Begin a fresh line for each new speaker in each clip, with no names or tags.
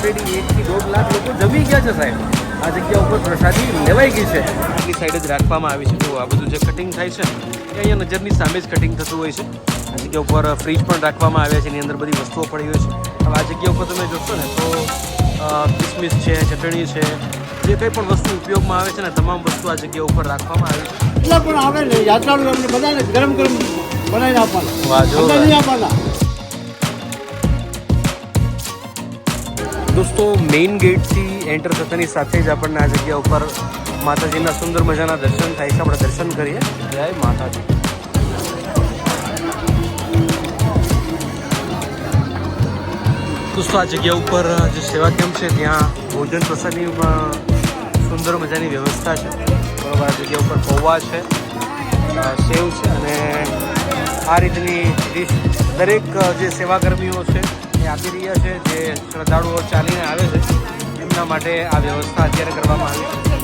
Already 1 થી 1.5 લાખ લોકો જમી ગયા છે સાહેબ. આ જગ્યા ઉપર પ્રસાદી લેવાઈ ગઈ છે. આટલી સાઈડ જ રાખવામાં આવી છે. જો આ બધું જે કટિંગ થાય છે એ અહીંયા નજરની સામે જ કટિંગ થતું હોય છે. આ જગ્યા ઉપર ફ્રીજ પણ રાખવામાં આવ્યા છે. એની અંદર બધી વસ્તુઓ પડી હોય છે. હવે આ જગ્યા ઉપર તમે જોશો ને તો કિસમિસ છે, ચટણી છે, જે કંઈ પણ વસ્તુ ઉપયોગમાં આવે છે ને તમામ વસ્તુ આ જગ્યા ઉપર રાખવામાં આવી છે.
એટલા પણ આવે ને યાત્રાળુ એમને બધાને ગરમ ગરમ બનાવીને આપવાના.
વાહ જો
નહીં આપવાના.
દોસ્તો મેઇન ગેટથી એન્ટર થતાની સાથે જ આપણને આ જગ્યા ઉપર માતાજીના સુંદર મજાના દર્શન થાય છે. આપણે દર્શન કરીએ. જય માતાજી. દોસ્તો આ જગ્યા ઉપર જે સેવા કેમ્પ છે ત્યાં ભોજન પ્રસાદની સુંદર મજાની વ્યવસ્થા છે. બરાબર. આ જગ્યા ઉપર પૌવા છે, સેવ છે અને આ રીતની ડીશ દરેક જે સેવાકર્મીઓ છે એ આપી રહ્યા છે. જે શ્રદ્ધાળુઓ ચાલીને આવે છે એમના માટે આ વ્યવસ્થા અત્યારે કરવામાં આવી છે.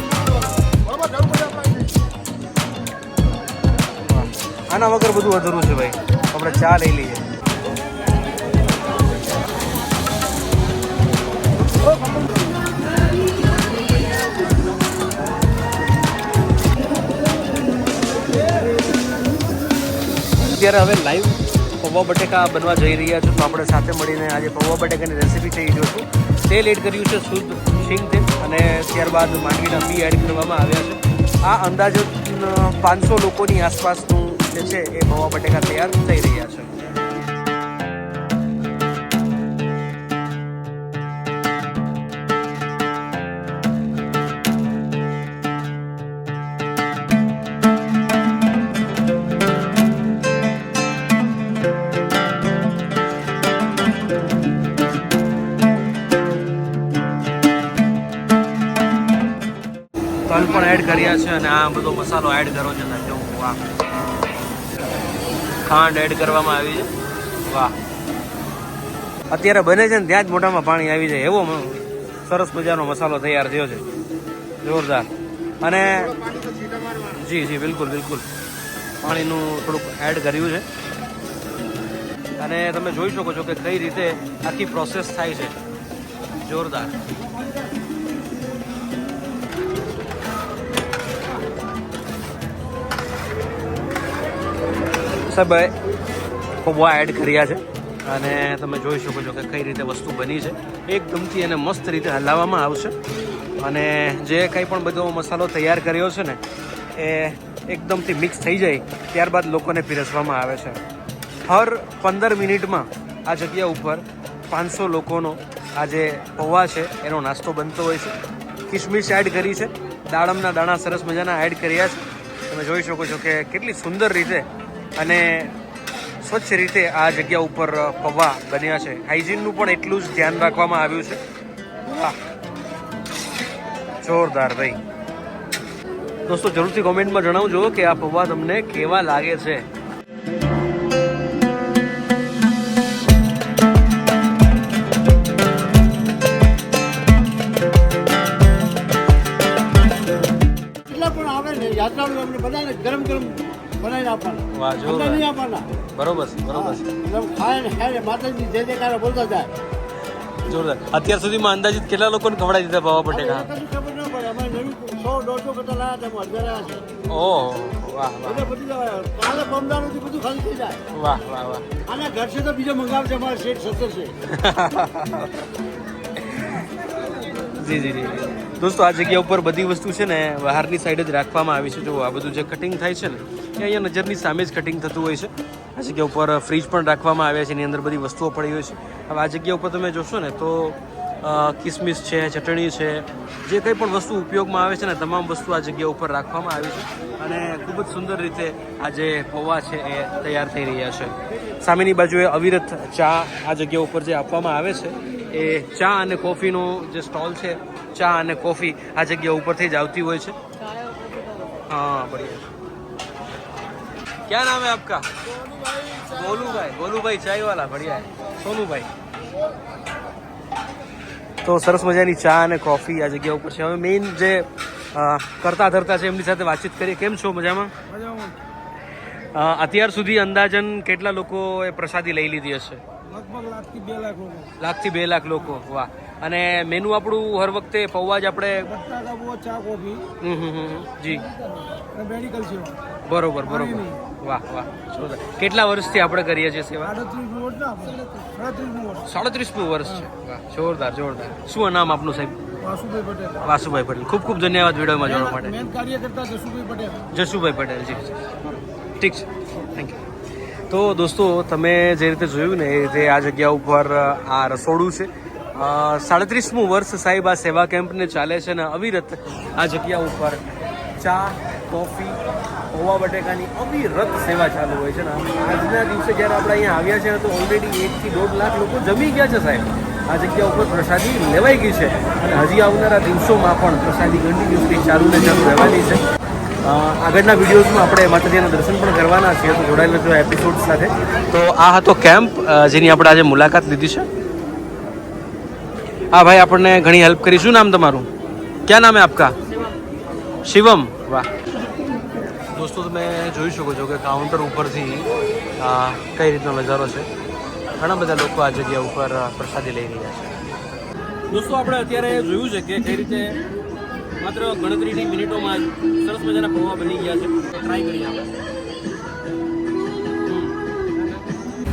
આના વગર બધું અધૂરું છે ભાઈ. આપણે ચા લઈ લઈએ. અત્યારે હવે લાઈવ પૌવા બટેકા બનવા જઈ રહ્યા છે. તો આપણે સાથે મળીને આજે પૌવા બટેકાની રેસીપી છે એ જોશું. તેલ એડ કર્યું છે શુદ્ધ શીંગ તેલ અને ત્યારબાદ માંડવીના બી એડ કરવામાં આવ્યા છે. આ અંદાજે 500 લોકોની આસપાસનું જે છે એ પૌવા બટેકા તૈયાર થઈ રહ્યા છે. તલ પણ એડ કર્યા છે અને આ બધો મસાલો એડ કર્યો છે. જો વાહ, ખાંડ એડ કરવામાં આવી છે. વાહ, અત્યારે બને છે ને ત્યાં જ મોઢામાં પાણી આવી જાય એવો સરસ મજાનો મસાલો તૈયાર થયો છે. જોરદાર. અને જી જી બિલકુલ બિલકુલ પાણીનું થોડુંક એડ કર્યું છે અને તમે જોઈ શકો છો કે કઈ રીતે આખી પ્રોસેસ થાય છે. જોરદાર. સાહેબ પૌવા એડ કર્યા છે અને તમે જોઈ શકો છો કે કઈ રીતે વસ્તુ બની છે. એકદમથી એને મસ્ત રીતે હલાવવામાં આવશે અને જે કંઈ પણ બધો મસાલો તૈયાર કર્યો છે ને એ એકદમથી મિક્સ થઈ જાય ત્યારબાદ લોકોને પીરસવામાં આવે છે. હર 15 મિનિટમાં આ જગ્યા ઉપર 500 લોકોનો આ જે પૌવા છે એનો નાસ્તો બનતો હોય છે. કિસમિસ એડ કરી છે, દાડમના દાણા સરસ મજાના એડ કર્યા છે. તમે જોઈ શકો છો કે કેટલી સુંદર રીતે અને સ્વચ્છ રીતે આ જગ્યા ઉપર પૌવા બન્યા છે. હાઇજીનનું પણ એટલું જ ધ્યાન રાખવામાં આવ્યું છે. વાહ, જોરદાર ભાઈ. દોસ્તો જરૂરથી કોમેન્ટમાં જણાવજો કે આ પૌવા તમને કેવા લાગે છે.
એટલા પણ આવે ને યાત્રાળુ એમને બધાને ગરમ ગરમ બનાવીને આપવાના.
વાહ જો
નહીં આપવાના.
બરોબર બરોબર.
એટલે ખાય ને ખાય ને માતાજી જે જયકારા બોલતા જાય.
જોરદાર. અત્યાર સુધીમાં અંદાજિત કેટલા લોકોને ખવડાવી દીધા પૌવા બટેકા?
કશું ખબર ન પડે. અમે નવી 100-150 કરતા લાયા હતા, અડધા રહ્યા છે.
ઓહ વાહ વાહ
એટલે બધી જવાય. કાલે બમદાણુંથી બધું ખાલી થઈ જાય.
વાહ વાહ વાહ.
આના ઘર છે તો બીજો મંગાવશે. અમારે શેઠ 70 છે.
જી જી જી. દોસ્તો આ જગ્યા ઉપર બધી વસ્તુ છે ને બહારની સાઈડ જ રાખવામાં આવી છે. જો આ બધું જે કટિંગ થાય છે ને એ અહીંયા નજરની સામે જ કટિંગ થતું હોય છે. આ જગ્યા ઉપર ફ્રીજ પણ રાખવામાં આવ્યા છે. એની અંદર બધી વસ્તુઓ પડી હોય છે. હવે આ જગ્યા ઉપર તમે જોશો ને તો કિસમિસ છે, ચટણી છે, જે કંઈ પણ વસ્તુ ઉપયોગમાં આવે છે ને તમામ વસ્તુ આ જગ્યા ઉપર રાખવામાં આવી છે અને ખૂબ જ સુંદર રીતે આ જે પૌવા છે એ તૈયાર થઈ રહ્યા છે. સામેની બાજુએ અવિરત ચા આ જગ્યા ઉપર જે આપવામાં આવે છે એ ચા અને કોફીનો જે સ્ટોલ છે, ચા અને કોફી આ જગ્યા ઉપરથી જ આવતી હોય છે. हाँ बढ़िया. क्या नाम है आपका? गोलू भाई. गोलू भाई चाय वाला. बढ़िया है. सोनू भाई. તો સરસ મજાની ચા અને કોફી આ જગ્યા ઉપર છે. હવે મેઇન જે કરતા ધરતા છે એમની સાથે વાતચીત કરીએ. કેમ છો? મજામાં? અત્યાર સુધી અંદાજન કેટલા લોકોએ પ્રસાદી લઈ લીધી હશે?
લગભગ 1 થી 2 લાખ લોકો.
1 થી 2 લાખ લોકો. વાહ. અને મેનુ આપણું હર વખતે પૌવા જ આપણે
બટાકા બહુ ચા કોફી
જી
અને મેડિકલ સેવા.
બરોબર બરોબર. વાહ વાહ. જોરદાર. કેટલા વર્ષથી આપણે કરીએ છીએ સેવા?
38 વર્ષ ના આપણે 37 વર્ષ.
37મું વર્ષ છે. વાહ, જોરદાર જોરદાર. શું નામ આપનું સાહેબ?
વાસુભાઈ પટેલ.
વાસુભાઈ પટેલ. ખૂબ ખૂબ ધન્યવાદ વિડીયોમાં જોડવા માટે.
મેન કાર્યકર્તા જસુભાઈ પટેલ.
જશુભાઈ પટેલ જી ઠીક છે, થેન્ક યુ. તો દોસ્તો તમે જે રીતે જોયું ને એ રીતે આ જગ્યા ઉપર આ રસોડું છે. 37મું વર્ષ સાહેબ આ સેવા કેમ્પને ચાલે છે ને અવિરત આ જગ્યા ઉપર ચા કોફી પૌવા બટેકાની અવિરત સેવા ચાલુ હોય છે ને આજના દિવસે જ્યારે આપણે અહીંયા આવ્યા છે ને તો ઓલરેડી 1 થી 1.5 લાખ લોકો જમી ગયા છે સાહેબ. આ જગ્યા ઉપર પ્રસાદી લેવાઈ ગઈ છે અને હજી આવનારા દિવસોમાં પણ પ્રસાદી કન્ટિન્યુઅસલી ચાલુ ને ચાલુ રહેવાની છે. આગળના વિડીયોઝમાં આપણે માતાજીના દર્શન પણ કરવાના છીએ તો જોડાયેલા જો એપિસોડ સાથે. તો આ હતો કેમ્પ જેની આપણે આજે મુલાકાત લીધી છે. હા ભાઈ આપણને ઘણી હેલ્પ કરી. શું નામ તમારું? ક્યાં નામ હે આપકા? શિવમ. વાહ. દોસ્તો તમે જોઈ શકો છો કે કાઉન્ટર ઉપરથી કઈ રીતનો નજારો છે. ઘણા બધા લોકો આ જગ્યા ઉપર પ્રસાદી લઈ રહ્યા છે. દોસ્તો આપણે અત્યારે જોયું છે કે કઈ રીતે માત્ર ગણતરીની મિનિટોમાં જ સરસ મજાના પૌવા બની ગયા છે. ટ્રાય કરીએ આપણે.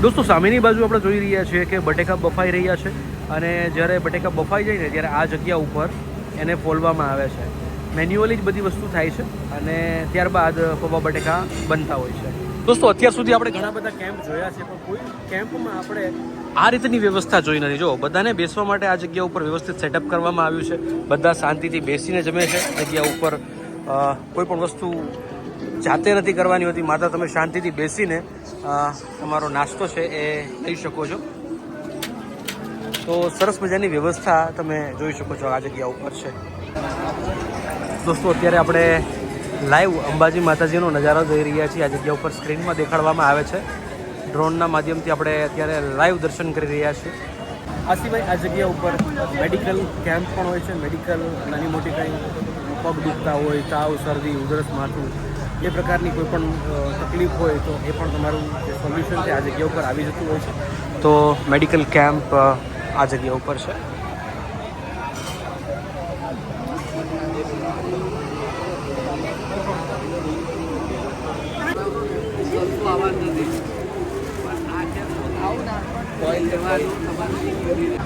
દોસ્તો સામેની બાજુ આપણે જોઈ રહ્યા છીએ કે બટેકા બફાઈ રહ્યા છે અને જ્યારે બટેકા બફાઈ જાય ને ત્યારે આ જગ્યા ઉપર એને ફોલવામાં આવે છે. મેન્યુઅલી જ બધી વસ્તુ થાય છે અને ત્યારબાદ પૌવા બટેકા બનતા હોય છે. દોસ્તો અત્યાર સુધી આપણે ઘણા બધા કેમ્પ જોયા છે પણ કોઈ કેમ્પમાં આપણે આ રીતની વ્યવસ્થા જોઈ નથી. જો બધાને બેસવા માટે આ જગ્યા ઉપર વ્યવસ્થિત સેટઅપ કરવામાં આવ્યું છે. બધા શાંતિથી બેસીને જમે છે. જગ્યા ઉપર કોઈ પણ વસ્તુ જાતે નથી કરવાની હોતી. માત્ર તમે શાંતિથી બેસીને તમારો નાસ્તો છે એ લઈ શકો છો. તો સરસ મજાની વ્યવસ્થા તમે જોઈ શકો છો આ જગ્યા ઉપર છે. દોસ્તો અત્યારે આપણે લાઈવ અંબાજી માતાજીનો નજારો જોઈ રહ્યા છીએ. આ જગ્યા ઉપર સ્ક્રીનમાં દેખાડવામાં આવે છે. ડ્રોનના માધ્યમથી આપણે અત્યારે લાઈવ દર્શન કરી રહ્યા છીએ. આ સિવાય આ જગ્યા ઉપર મેડિકલ કેમ્પ પણ હોય છે. મેડિકલ નાની મોટી કંઈ પગ દુખતા હોય, તાવ, શરદી, ઉધરસ, માથું એ પ્રકારની કોઈ પણ તકલીફ હોય તો એ પણ તમારું જે સોલ્યુશન છે આ જગ્યા ઉપર આવી જતું હોય છે. તો મેડિકલ કેમ્પ આ જગ્યા ઉપર છે.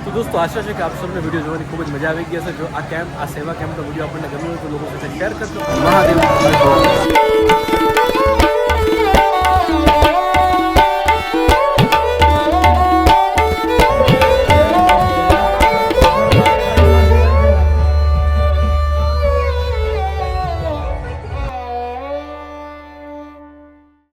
તો દોસ્તો આશા છે કે આપ સૌને વિડીયો જોવાની ખૂબ જ મજા આવી ગઈ હશે. જો આ સેવા કેમ્પનો વિડીયો આપણને ગમ્યો હોય તો લોકો સાથે શેર કરજો. મહાદેવ.